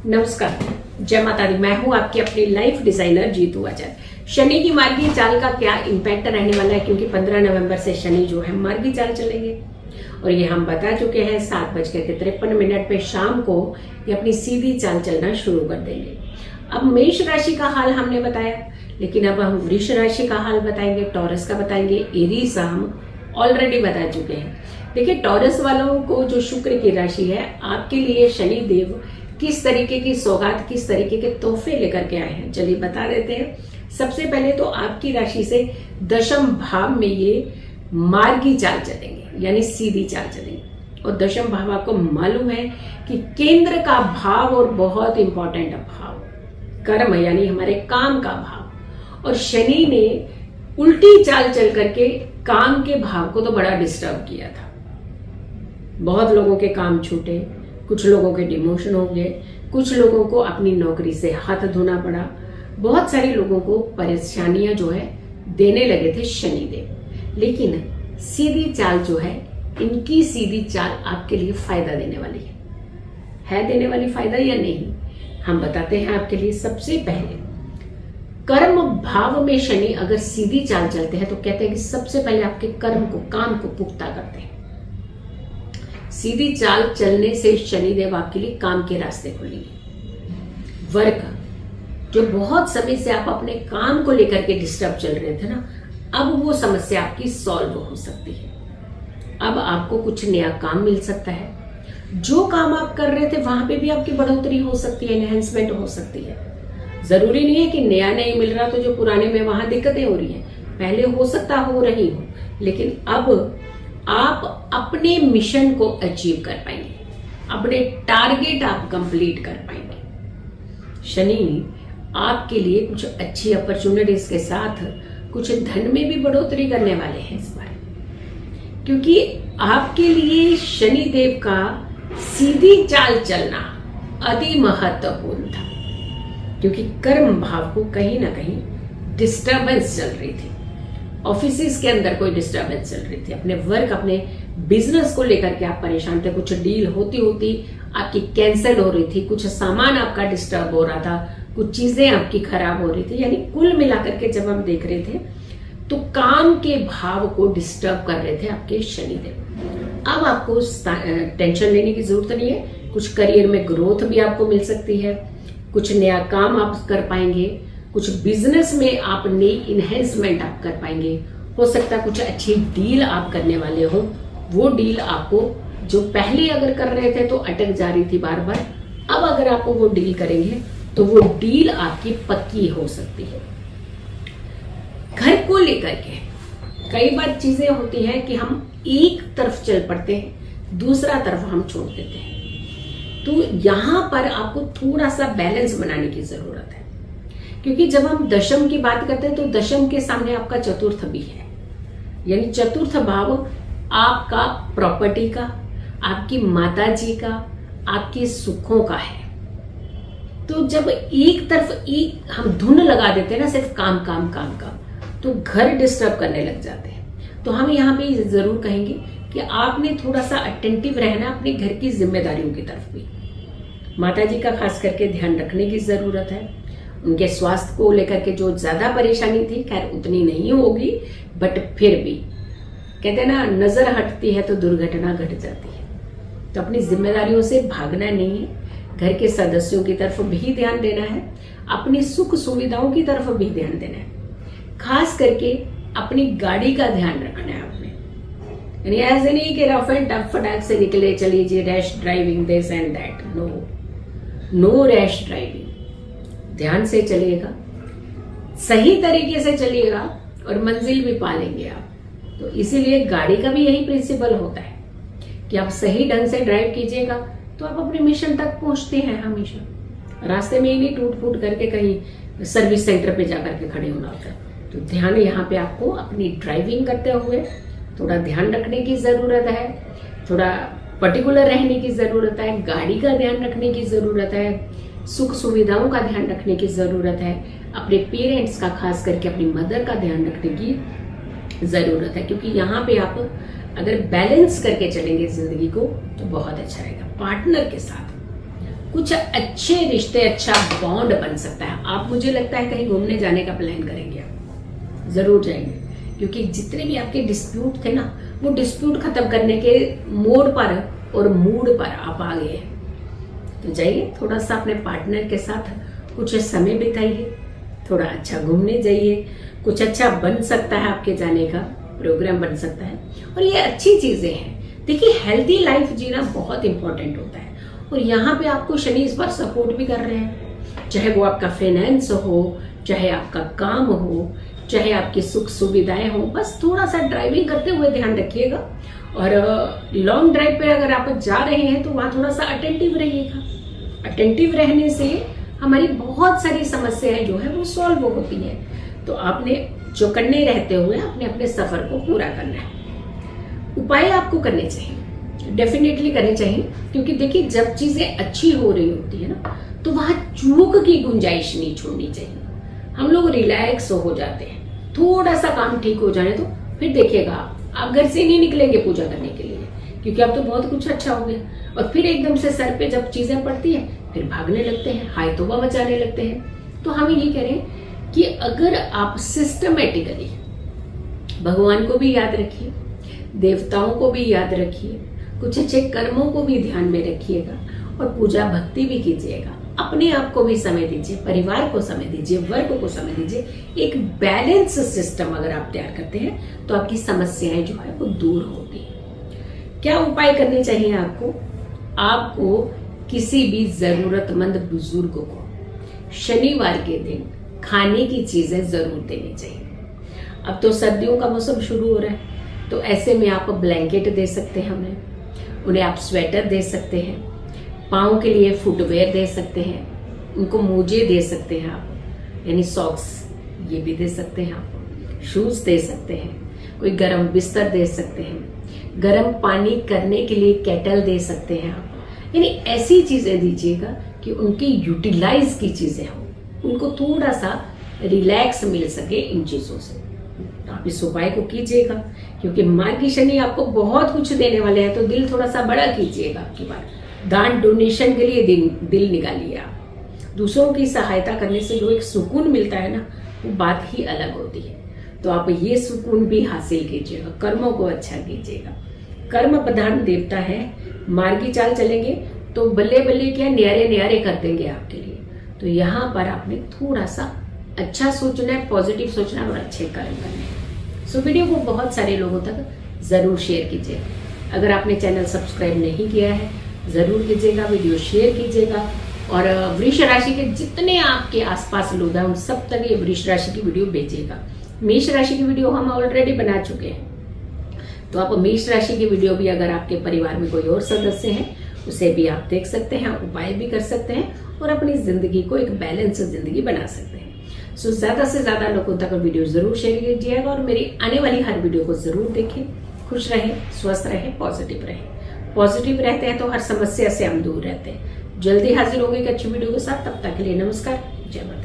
नमस्कार, जय माता दी। मैं हूं आपकी अपनी लाइफ डिजाइनर जीतू आचार्य। शनि की मार्गी चाल का क्या इम्पैक्ट रहने वाला है, क्योंकि 15 नवंबर से शनि जो है मार्गी चाल चलेंगे और ये हम बता चुके हैं 7:53 पे शाम को ये अपनी सीधी चाल चलना शुरू कर देंगे। अब मेष राशि का हाल हमने बताया, लेकिन अब हम वृष राशि का हाल बताएंगे, टॉरस का बताएंगे, एरीज हम ऑलरेडी बता चुके हैं। देखिए, टॉरस वालों को जो शुक्र की राशि है, आपके लिए शनि देव किस तरीके की सौगात, किस तरीके के तोहफे लेकर के आए हैं, चलिए बता देते हैं। सबसे पहले तो आपकी राशि से दशम भाव में ये मार्गी चाल चलेंगे, यानी सीधी चाल चलेंगे। और दशम भाव आपको मालूम है कि केंद्र का भाव और बहुत इंपॉर्टेंट भाव, कर्म यानी हमारे काम का भाव। और शनि ने उल्टी चाल चल करके काम के भाव को तो बड़ा डिस्टर्ब किया था। बहुत लोगों के काम छूटे, कुछ लोगों के डिमोशन हो गए, कुछ लोगों को अपनी नौकरी से हाथ धोना पड़ा, बहुत सारे लोगों को परेशानियां जो है देने लगे थे शनिदेव। लेकिन सीधी चाल जो है, इनकी सीधी चाल आपके लिए फायदा देने वाली है देने वाली फायदा या नहीं, हम बताते हैं आपके लिए। सबसे पहले कर्म भाव में शनि अगर सीधी चाल चलते हैं तो कहते हैं कि सबसे पहले आपके कर्म को, काम को पुख्ता करते हैं। सीधी चाल चलने से शनिदेव आपके लिए काम के रास्ते खोलेंगे। वर्क, जो बहुत समय से आप अपने काम को लेकर के डिस्टर्ब चल रहे थे ना, अब वो समस्या आपकी सॉल्व हो सकती है। अब आपको कुछ नया काम मिल सकता है। जो काम आप कर रहे थे वहां पे भी आपकी बढ़ोतरी हो सकती है, एनहेंसमेंट हो सकती है। जरूरी नहीं है कि नया नहीं मिल रहा तो जो पुराने में वहां दिक्कतें हो रही हैं, पहले हो सकता हो रही हो, लेकिन अब आप अपने मिशन को अचीव कर पाएंगे, अपने टारगेट आप कंप्लीट कर पाएंगे। शनि आपके लिए कुछ अच्छी अपॉर्चुनिटीज के साथ कुछ धन में भी बढ़ोतरी करने वाले हैं इस बार, क्योंकि आपके लिए शनि देव का सीधी चाल चलना अति महत्वपूर्ण था, क्योंकि कर्म भाव को कहीं ना कहीं डिस्टर्बेंस चल रही थी। ऑफिस के अंदर कोई डिस्टर्बेंस चल रही थी, अपने वर्क, अपने बिजनेस को लेकर के आप परेशान थे। कुछ डील होती आपकी कैंसिल हो रही थी, कुछ सामान आपका डिस्टर्ब हो रहा था, कुछ चीजें आपकी खराब हो रही थी। यानी कुल मिलाकर के जब हम देख रहे थे तो काम के भाव को डिस्टर्ब कर रहे थे आपके शनिदेव। अब आपको टेंशन लेने की जरूरत नहीं है। कुछ करियर में ग्रोथ भी आपको मिल सकती है, कुछ नया काम आप कर पाएंगे, कुछ बिजनेस में आप नई इनहेंसमेंट आप कर पाएंगे। हो सकता है कुछ अच्छी डील आप करने वाले हो, वो डील आपको जो पहले अगर कर रहे थे तो अटक जा रही थी बार बार, अब अगर आपको वो डील करेंगे तो वो डील आपकी पक्की हो सकती है। घर को लेकर के कई बार चीजें होती हैं कि हम एक तरफ चल पड़ते हैं, दूसरा तरफ हम छोड़ देते हैं। तो यहां पर आपको थोड़ा सा बैलेंस बनाने की जरूरत है, क्योंकि जब हम दशम की बात करते हैं तो दशम के सामने आपका चतुर्थ भी है, यानी चतुर्थ भाव आपका प्रॉपर्टी का, आपकी माता जी का, आपके सुखों का है। तो जब एक तरफ एक हम धुन लगा देते हैं ना, सिर्फ काम काम काम काम, तो घर डिस्टर्ब करने लग जाते हैं। तो हम यहाँ पे जरूर कहेंगे कि आपने थोड़ा सा अटेंटिव रहना अपने घर की जिम्मेदारियों की तरफ भी। माता जी का खास करके ध्यान रखने की जरूरत है। उनके स्वास्थ्य को लेकर के जो ज्यादा परेशानी थी, खैर उतनी नहीं होगी, बट फिर भी कहते हैं ना, नजर हटती है तो दुर्घटना घट जाती है। तो अपनी जिम्मेदारियों से भागना नहीं है, घर के सदस्यों की तरफ भी ध्यान देना है, अपनी सुख सुविधाओं की तरफ भी ध्यान देना है। खास करके अपनी गाड़ी का ध्यान रखना है आपने, यानी ऐसे नहीं कि रफ एंड टफ फटाक से निकले चलिए जी, rash driving this and that. No rash driving. ध्यान से चलिएगा, सही तरीके से चलिएगा और मंजिल भी पा लेंगे आप। तो इसीलिए गाड़ी का भी यही प्रिंसिपल होता है कि आप सही ढंग से ड्राइव कीजिएगा तो आप अपने मिशन तक पहुंचते हैं। हमेशा रास्ते में ही नहीं टूट फूट करके कहीं सर्विस सेंटर पे जाकर के खड़े होना होता है। तो ध्यान यहाँ पे आपको अपनी ड्राइविंग करते हुए थोड़ा ध्यान रखने की जरूरत है, थोड़ा पर्टिकुलर रहने की जरूरत है, गाड़ी का ध्यान रखने की जरूरत है, सुख सुविधाओं का ध्यान रखने की जरूरत है, अपने पेरेंट्स का, खास करके अपनी मदर का ध्यान रखने की जरूरत है। क्योंकि यहाँ पे आप अगर बैलेंस करके चलेंगे जिंदगी को तो बहुत अच्छा रहेगा। पार्टनर के साथ कुछ अच्छे रिश्ते, अच्छा बॉन्ड बन सकता है। आप, मुझे लगता है कहीं घूमने जाने का प्लान करेंगे, आप जरूर जाएंगे, क्योंकि जितने भी आपके डिस्प्यूट थे ना, वो डिस्प्यूट खत्म करने के मोड पर और मूड पर आप आ गए। तो जाइए, थोड़ा सा अपने पार्टनर के साथ कुछ समय बिताइए, थोड़ा अच्छा घूमने जाइए, कुछ अच्छा बन सकता है, आपके जाने का प्रोग्राम बन सकता है। और ये अच्छी चीजें हैं। देखिए, हेल्दी लाइफ जीना बहुत इंपॉर्टेंट होता है, और यहाँ पे आपको शनि इस बार सपोर्ट भी कर रहे हैं। चाहे वो आपका फाइनेंस हो, चाहे आपका काम हो, चाहे आपकी सुख सुविधाएं हो, बस थोड़ा सा ड्राइविंग करते हुए ध्यान रखिएगा। और लॉन्ग ड्राइव पे अगर आप जा रहे हैं तो वहां थोड़ा सा अटेंटिव रहिएगा। अटेंटिव रहने से हमारी बहुत सारी समस्याएं जो है वो सॉल्व होती है। तो आपने जो करने रहते हुए अपने अपने सफर को पूरा करना है। उपाय आपको करने चाहिए, डेफिनेटली करने चाहिए, क्योंकि देखिए, जब चीजें अच्छी हो रही होती है ना, तो वहां चूक की गुंजाइश नहीं छोड़नी चाहिए। हम लोग रिलैक्स हो जाते हैं, थोड़ा सा काम ठीक हो जाए तो फिर देखिएगा आप घर से नहीं निकलेंगे पूजा करने के लिए, क्योंकि अब तो बहुत कुछ अच्छा हो गया। और फिर एकदम से सर पे जब चीजें पड़ती है, फिर भागने लगते हैं, हाय तौबा मचाने लगते हैं। तो हम ये कह रहे हैं कि अगर आप सिस्टमेटिकली भगवान को भी याद रखिए, देवताओं को भी याद रखिए, कुछ अच्छे कर्मों को भी ध्यान में रखिएगा, और पूजा भक्ति भी कीजिएगा, अपने आप को भी समय दीजिए, परिवार को समय दीजिए, वर्क को समय दीजिए। एक बैलेंस सिस्टम अगर आप तैयार करते हैं तो आपकी समस्याएं जो है वो दूर होती है। क्या उपाय करने चाहिए आपको? आपको किसी भी जरूरतमंद बुजुर्ग को शनिवार के दिन खाने की चीजें जरूर देनी चाहिए। अब तो सर्दियों का मौसम शुरू हो रहा है, तो ऐसे में आप ब्लैंकेट दे सकते हैं उन्हें आप स्वेटर दे सकते हैं, पाँव के लिए फुटवेयर दे सकते हैं, उनको मोजे दे सकते हैं आप, यानी सॉक्स ये भी दे सकते हैं आप, शूज दे सकते हैं, कोई गर्म बिस्तर दे सकते हैं, गर्म पानी करने के लिए केटल दे सकते हैं आप। यानी ऐसी चीजें दीजिएगा कि उनकी यूटिलाइज की चीजें हो, उनको थोड़ा सा रिलैक्स मिल सके इन चीजों से। तो आप इस उपाय को कीजिएगा, क्योंकि मार्गी शनि आपको बहुत कुछ देने वाले हैं। तो दिल थोड़ा सा बड़ा कीजिएगा आपकी बार, दान डोनेशन के लिए दिल निकालिए आप। दूसरों की सहायता करने से जो एक सुकून मिलता है ना, वो बात ही अलग होती है। तो आप ये सुकून भी हासिल कीजिएगा, कर्मों को अच्छा कीजिएगा। कर्म प्रधान देवता है, मार्गी चाल चलेंगे तो बल्ले बल्ले क्या न्यारे न्यारे कर देंगे आपके लिए। तो यहाँ पर आपने थोड़ा सा अच्छा सोचना है, पॉजिटिव सोचना है और अच्छे कर्म करने हैं। सो वीडियो को बहुत सारे लोगों तक जरूर शेयर कीजिए। अगर आपने चैनल सब्सक्राइब नहीं किया है जरूर कीजिएगा, वीडियो शेयर कीजिएगा, और वृष राशि के जितने आपके आसपास लोग हैं उन सब तक ये वृष राशि की वीडियो भेजिएगा। मेष राशि की वीडियो हम ऑलरेडी बना चुके हैं, तो आप मेष राशि की वीडियो भी, अगर आपके परिवार में कोई और सदस्य है, उसे भी आप देख सकते हैं, उपाय भी कर सकते हैं और अपनी जिंदगी को एक बैलेंस जिंदगी बना सकते हैं। सो ज्यादा से ज्यादा लोगों तक वीडियो जरूर शेयर कीजिएगा, और मेरी आने वाली हर वीडियो को जरूर देखें। खुश रहे, स्वस्थ रहे, पॉजिटिव रहे। पॉजिटिव रहते हैं तो हर समस्या से हम दूर रहते हैं। जल्दी हाजिर होंगे एक अच्छी वीडियो के साथ, तब तक के लिए नमस्कार, जय माता।